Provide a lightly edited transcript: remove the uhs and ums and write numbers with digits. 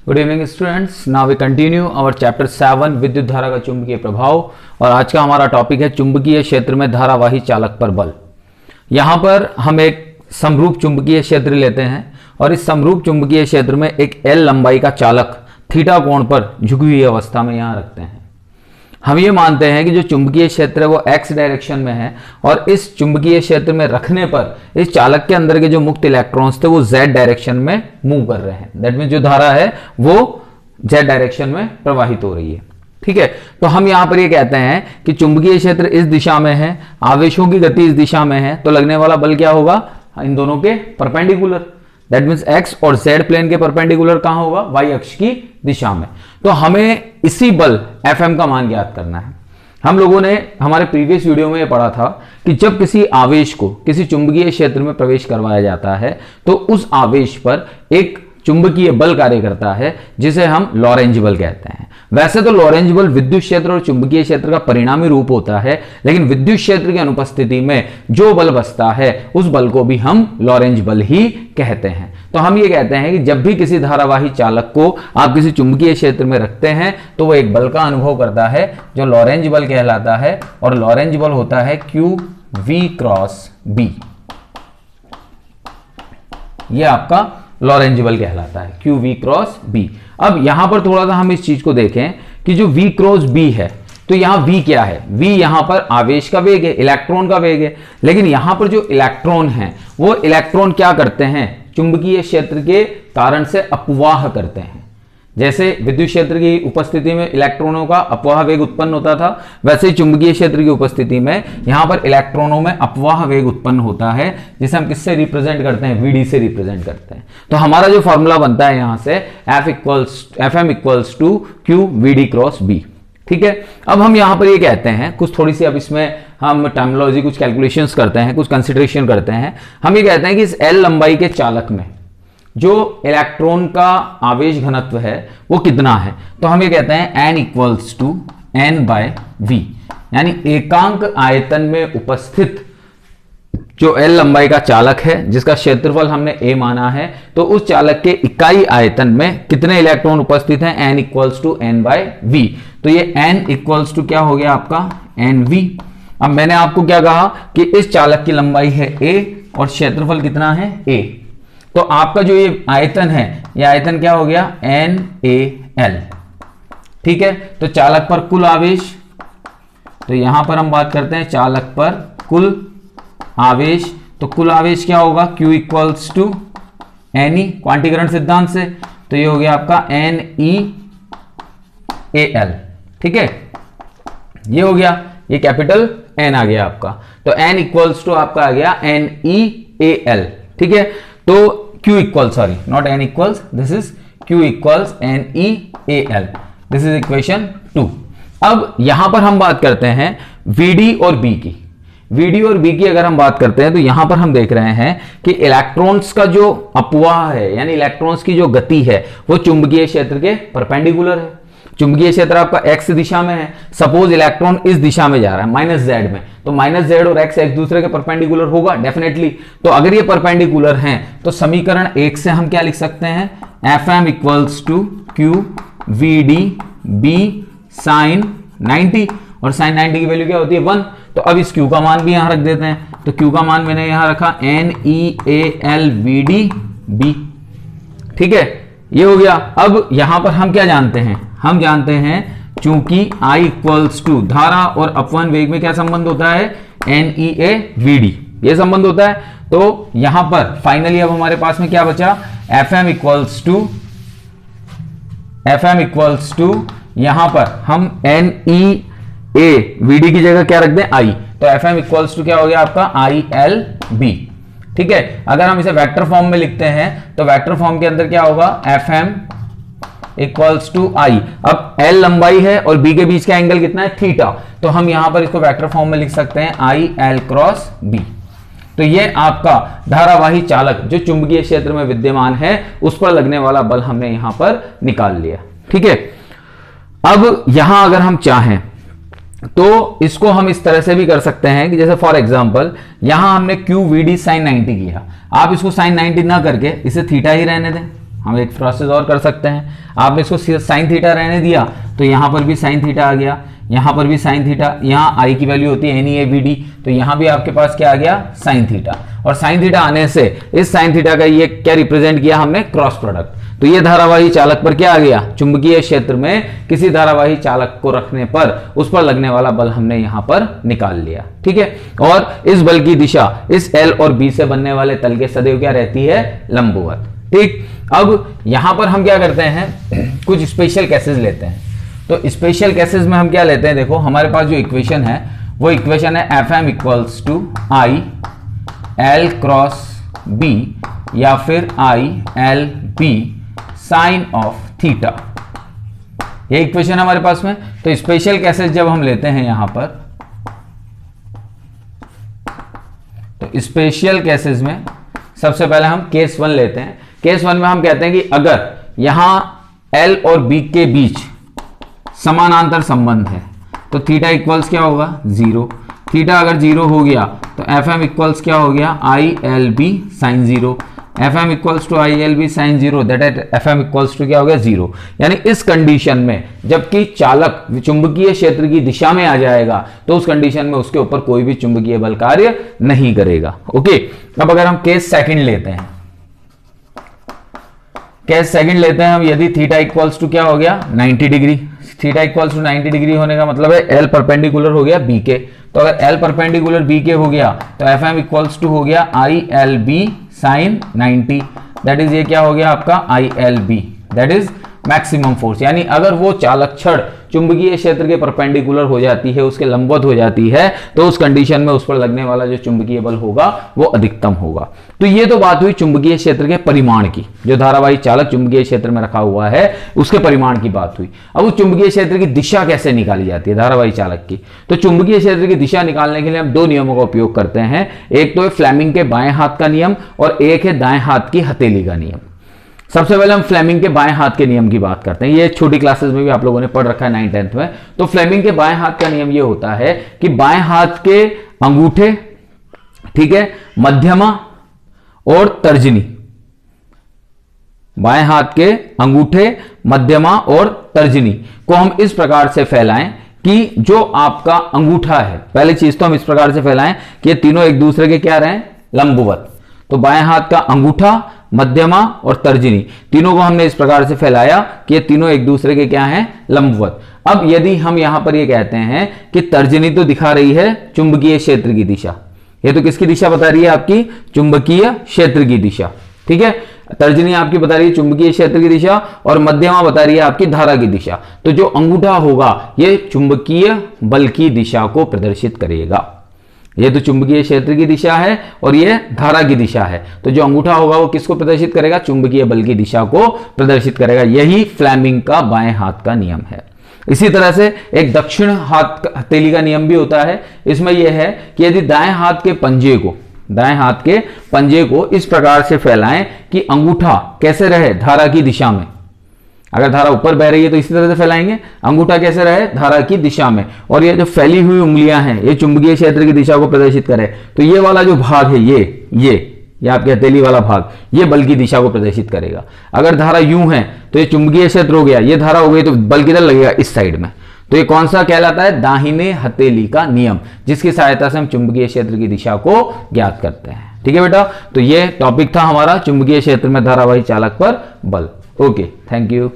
Good evening students, now we continue our chapter 7 विद्युत धारा का चुंबकीय प्रभाव। और आज का हमारा टॉपिक है चुंबकीय क्षेत्र में धारावाही चालक पर बल। यहाँ पर हम एक समरूप चुंबकीय क्षेत्र लेते हैं और इस समरूप चुंबकीय क्षेत्र में एक L लंबाई का चालक थीटा कोण पर झुकी हुई अवस्था में यहाँ रखते हैं। हम ये मानते हैं कि जो चुंबकीय क्षेत्र है वो x डायरेक्शन में है और इस चुंबकीय क्षेत्र में रखने पर इस चालक के अंदर के जो मुक्त इलेक्ट्रॉन्स थे वो z डायरेक्शन में मूव कर रहे हैं। दैट मीन जो धारा है वो z डायरेक्शन में प्रवाहित हो रही है। ठीक है, तो हम यहां पर ये कहते हैं कि चुंबकीय क्षेत्र इस दिशा में है, आवेशों की गति इस दिशा में है, तो लगने वाला बल क्या होगा? इन दोनों के परपेंडिकुलर। दैट मीन्स x और z प्लेन के परपेंडिकुलर कहां होगा? y अक्ष की दिशा में। तो हमें इसी बल Fm का मान ज्ञात करना है। हम लोगों ने हमारे प्रीवियस वीडियो में यह पढ़ा था कि जब किसी आवेश को किसी चुंबकीय क्षेत्र में प्रवेश करवाया जाता है तो उस आवेश पर एक चुंबकीय बल कार्य करता है जिसे हम लॉरेंज बल कहते हैं। वैसे तो लॉरेंज बल विद्युत क्षेत्र और चुंबकीय क्षेत्र का परिणामी रूप होता है, लेकिन विद्युत क्षेत्र की अनुपस्थिति में जो बल बचता है उस बल को भी हम लॉरेंज बल ही कहते हैं। तो हम ये कहते हैं कि जब भी किसी धारावाही चालक को आप किसी चुंबकीय क्षेत्र में रखते हैं तो वो एक बल का अनुभव करता है जो लॉरेंज बल कहलाता है, और लॉरेंज बल होता है क्यू वी क्रॉस बी। ये आपका लॉरेंज बल कहलाता है, क्यू वी क्रॉस बी। अब यहां पर थोड़ा सा हम इस चीज को देखें कि जो v क्रॉस b है तो यहां v क्या है? v यहां पर आवेश का वेग है, इलेक्ट्रॉन का वेग है। लेकिन यहां पर जो इलेक्ट्रॉन है वो इलेक्ट्रॉन क्या करते हैं? चुंबकीय क्षेत्र के कारण से अपवाह करते हैं। जैसे विद्युत क्षेत्र की उपस्थिति में इलेक्ट्रॉनों का अपवाह वेग उत्पन्न होता था, वैसे ही चुंबकीय क्षेत्र की उपस्थिति में यहां पर इलेक्ट्रॉनों में अपवाह वेग उत्पन्न होता है, जिसे हम किससे रिप्रेजेंट करते हैं? Vd से रिप्रेजेंट करते हैं। तो हमारा जो फॉर्मूला बनता है यहां से Fm equals to q Vd cross b. ठीक है, अब हम यहां पर ये कहते हैं कुछ थोड़ी सी, अब इसमें हम टर्मिनोलॉजी कुछ कैलकुलेशंस करते हैं, कुछ कंसिडरेशन करते हैं। हम ये कहते हैं कि इस L लंबाई के चालक में जो इलेक्ट्रॉन का आवेश घनत्व है वो कितना है? तो हम ये कहते हैं n equals to n by v, यानी एकांक आयतन में उपस्थित जो L लंबाई का चालक है जिसका क्षेत्रफल हमने a माना है, तो उस चालक के इकाई आयतन में कितने इलेक्ट्रॉन उपस्थित हैं? n equals to n by v। तो ये n इक्वल्स टू क्या हो गया आपका? nv। अब मैंने आपको क्या कहा कि इस चालक की लंबाई है a और क्षेत्रफल कितना है? a। तो आपका जो ये आयतन है, ये आयतन क्या हो गया? NaL। ठीक है, तो चालक पर कुल आवेश, तो यहां पर हम बात करते हैं चालक पर कुल आवेश। तो कुल आवेश क्या होगा? Q इक्वल्स टू Ne, क्वांटीकरण सिद्धांत से, तो ये हो गया आपका NeAl। ठीक है, ये हो गया, ये कैपिटल N आ गया आपका। तो N इक्वल्स टू आपका आ गया NeAl। ठीक है, तो Q equal, sorry not N equals, this is Q equals NeAl। This is equation 2। अब यहां पर हम बात करते हैं Vd और B की। Vd और B की अगर हम बात करते हैं तो यहां पर हम देख रहे हैं कि इलेक्ट्रॉन्स का जो अपवाह है, यानी इलेक्ट्रॉन्स की जो गति है वो चुंबकीय क्षेत्र के परपेंडिकुलर है। चुंबकीय क्षेत्र आपका x दिशा में है, सपोज इलेक्ट्रॉन इस दिशा में जा रहा है माइनस z में, तो माइनस z और x एक दूसरे के परपेंडिकुलर होगा डेफिनेटली। तो अगर ये परपेंडिकुलर हैं तो समीकरण 1 से हम क्या लिख सकते हैं? Fm equals to q Vd b sine 90, और साइन 90 की वैल्यू क्या होती है? 1। तो अब इस q का मान भी यहां रख देते हैं, तो q का मान मैंने यहां रखा NeAl Vd b। ठीक है, ये हो गया। अब यहां पर हम क्या जानते हैं? हम जानते हैं चूंकि I इक्वल्स टू धारा और अपवन वेग में क्या संबंध होता है? NeA Vd, ये संबंध होता है। तो यहां पर फाइनली अब हमारे पास में क्या बचा? Fm इक्वल्स टू यहां पर हम NeA Vd की जगह क्या रख दें? I। तो Fm इक्वल्स टू क्या हो गया आपका? ILB। ठीक है, अगर हम इसे वेक्टर फॉर्म में लिखते हैं तो वेक्टर फॉर्म के अंदर क्या होगा? Fm equals to I। अब L लंबाई है और B के बीच का एंगल कितना है? थीटा। तो हम यहां पर इसको वेक्टर फॉर्म में लिख सकते हैं IL क्रॉस B। तो ये आपका धारावाही चालक जो चुंबकीय क्षेत्र में विद्यमान है उस पर लगने वाला बल हमने यहां पर निकाल लिया। ठीक है, अब यहां अगर हम चाहें तो इसको हम इस तरह से भी कर सकते हैं कि जैसे फॉर एग्जांपल यहां हमने क्यू Vd साइन 90 किया, आप इसको साइन 90 ना करके इसे थीटा ही रहने दें। हम एक प्रोसेस और कर सकते हैं। आपने इसको साइन थीटा रहने दिया तो यहाँ पर भी साइन थीटा आ गया, यहाँ पर भी साइन थीटा, यहाँ आई की वैल्यू होती है NEABD, तो यहाँ भी आपके पास क्या आ गया, साइन थीटा। और साइन थीटा आने से इस साइन थीटा का ये क्या रिप्रेजेंट किया हमने, क्रॉस प्रोडक्ट। तो ये धारावाही चालक पर क्या आ गया, चुंबकीय क्षेत्र में किसी धारावाही चालक को रखने पर उस पर लगने वाला बल हमने यहां पर निकाल लिया। ठीक है, और इस बल की दिशा इस L और B से बनने वाले तल के सदैव क्या रहती है, लंबवत। ठीक, अब यहां पर हम क्या करते हैं, कुछ स्पेशल केसेस लेते हैं। तो स्पेशल केसेस में हम क्या लेते हैं, देखो हमारे पास जो इक्वेशन है वो इक्वेशन है FM equals to I L cross B या फिर I L B sine of theta. ये इक्वेशन हमारे पास में। तो स्पेशल केसेस जब हम लेते हैं यहां पर, तो स्पेशल केसेस में सबसे पहले हम केस 1 लेते हैं। केस 1 में हम कहते हैं कि अगर यहां L और B के बीच समानांतर संबंध है तो थीटा इक्वल्स क्या होगा, 0। थीटा अगर 0 हो गया तो FM इक्वल्स क्या हो गया, ILB sine 0। FM equals to ILB sine 0, that is FM equals to क्या हो गया, 0। यानी इस कंडीशन में जबकि चालक चुंबकीय क्षेत्र की दिशा में आ जाएगा तो उस कंडीशन में उसके ऊपर कोई भी चुंबकीय बल कार्य नहीं करेगा। ओके, अब अगर हम केस सेकंड लेते हैं, केस सेकंड लेते हैं हम, यदि थीटा इक्वल्स टू क्या हो गया, 90 degree. Theta equals to 90 degree होने का मतलब है L परपेंडिकुलर हो गया B के। तो अगर L परपेंडिकुलर B के हो गया तो FM इक्वल्स टू हो गया ILB साइन 90, दैट इज ये क्या हो गया आपका ILB, that is maximum force. यानी अगर वो चालक छड़ चुंबकीय क्षेत्र के परपेंडिकुलर हो जाती है, उसके लंबवत हो जाती है, तो उस कंडीशन में उस पर लगने वाला जो चुंबकीय बल होगा वो अधिकतम होगा। तो ये तो बात हुई चुंबकीय क्षेत्र के परिमाण की, जो धारावाही चालक चुंबकीय क्षेत्र में रखा हुआ है उसके परिमाण की बात हुई। अब उस चुंबकीय क्षेत्र की दिशा कैसे निकाली जाती है धारावाही चालक की, तो चुंबकीय क्षेत्र की दिशा निकालने के लिए हम 2 नियमों का उपयोग करते हैं। एक तो है फ्लेमिंग के बाएं हाथ का नियम और एक है दाएं हाथ की हथेली का नियम। सबसे पहले हम फ्लेमिंग के बाएं हाथ के नियम की बात करते हैं। ये छोटी क्लासेस में भी आप लोगों ने पढ़ रखा है 9th 10th में। तो फ्लेमिंग के बाएं हाथ का नियम ये होता है कि बाएं हाथ के अंगूठे, ठीक है, मध्यमा और तर्जनी, बाएं हाथ के अंगूठे, मध्यमा और तर्जनी को हम इस प्रकार से फैलाएं कि जो आपका अंगूठा है, पहली चीज तो हम इस प्रकार से फैलाएं कि ये तीनों एक दूसरे के क्या रहें, लंबवत। तो बाएं हाथ का अंगूठा, मध्यमा और तर्जनी तीनों को हमने इस प्रकार से फैलाया कि ये तीनों एक दूसरे के क्या हैं, लंबवत। अब यदि हम यहां पर ये कहते हैं कि तर्जनी तो दिखा रही है चुंबकीय क्षेत्र की दिशा, ये तो किसकी दिशा बता रही है, आपकी चुंबकीय क्षेत्र की दिशा। ठीक है, तर्जनी आपकी बता रही है चुंबकीय क्षेत्र की दिशा और मध्यमा बता रही है आपकी धारा की दिशा। तो जो अंगूठा होगा ये चुंबकीय बल की दिशा को प्रदर्शित करेगा। ये तो चुंबकीय क्षेत्र की दिशा है और ये धारा की दिशा है, तो जो अंगूठा होगा वो किसको प्रदर्शित करेगा, चुंबकीय बल की दिशा को प्रदर्शित करेगा। यही फ्लेमिंग का बाएं हाथ का नियम है। इसी तरह से एक दक्षिण हाथ हथेली का नियम भी होता है। इसमें यह है कि यदि दाएं हाथ के पंजे को इस प्रकार से फैलाएं कि अंगूठा कैसे रहे, धारा की दिशा में। अगर धारा ऊपर बह रही है तो इसी तरह से फैलाएंगे, अंगूठा कैसे रहे, धारा की दिशा में, और ये जो फैली हुई उंगलियां हैं ये चुंबकीय क्षेत्र की दिशा को प्रदर्शित करे। तो ये वाला जो भाग है, ये आपके हथेली वाला भाग, ये बल की दिशा को प्रदर्शित करेगा। अगर धारा यूं है तो ये चुंबकीय क्षेत्र हो गया, ये धारा हो गई तो बल किधर लगेगा, इस साइड में। तो ये कौन सा कहलाता है, दाहिने हथेली का नियम, जिसकी सहायता से हम चुंबकीय क्षेत्र की दिशा को ज्ञात करते हैं। ठीक है बेटा, तो ये टॉपिक था हमारा चुंबकीय क्षेत्र में धारावाही चालक पर बल। Okay, thank you.